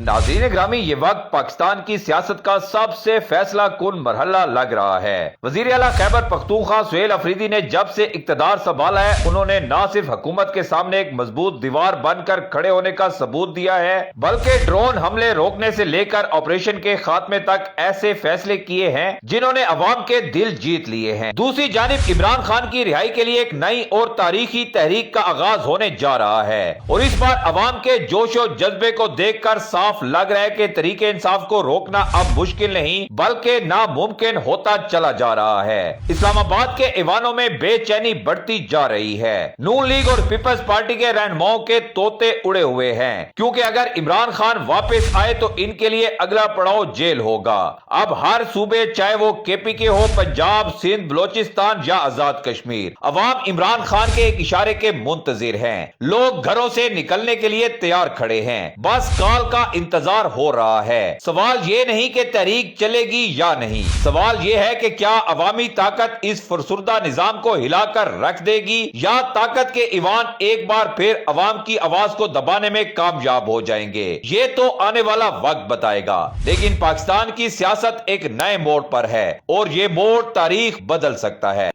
नाज़रीन ग्रामी, ये वक्त पाकिस्तान की सियासत का सबसे फैसला कुन मरहला लग रहा है। वजीर आला खैबर पख्तूनख्वा सुहेल अफरीदी ने जब से इक्तदार संभाला है, उन्होंने न सिर्फ हुकूमत के सामने एक मजबूत दीवार बनकर खड़े होने का सबूत दिया है, बल्कि ड्रोन हमले रोकने से लेकर ऑपरेशन के खात्मे तक ऐसे फैसले किए हैं जिन्होंने अवाम के दिल जीत लिए हैं। दूसरी जानिब इमरान खान की रिहाई के लिए एक नई और तारीखी तहरीक का आगाज होने जा रहा है और इस बार अवाम के जोश और जज्बे को देखकर साफ लग रहा है कि तरीके इंसाफ को रोकना अब मुश्किल नहीं बल्कि नामुमकिन होता चला जा रहा है। इस्लामाबाद के ईवानों में बेचैनी बढ़ती जा रही है। नून लीग और पीपल्स पार्टी के रहनुमाओं के तोते उड़े हुए हैं, क्योंकि अगर इमरान खान वापस आए तो इनके लिए अगला पड़ाव जेल होगा। अब हर सूबे, चाहे वो केपीके हो, पंजाब, सिंध, बलोचिस्तान या आजाद कश्मीर, अवाम इमरान खान के एक इशारे के मुंतजिर हैं। लोग घरों से निकलने के लिए तैयार खड़े हैं, बस काल का इंतजार हो रहा है। सवाल ये नहीं कि तहरीक चलेगी या नहीं, सवाल ये है कि क्या अवामी ताकत इस फुरसुर्दा निजाम को हिलाकर रख देगी या ताकत के ईवान एक बार फिर अवाम की आवाज को दबाने में कामयाब हो जाएंगे। ये तो आने वाला वक्त बताएगा। लेकिन पाकिस्तान की सियासत एक नए मोड़ पर है और ये मोड़ तारीख बदल सकता है।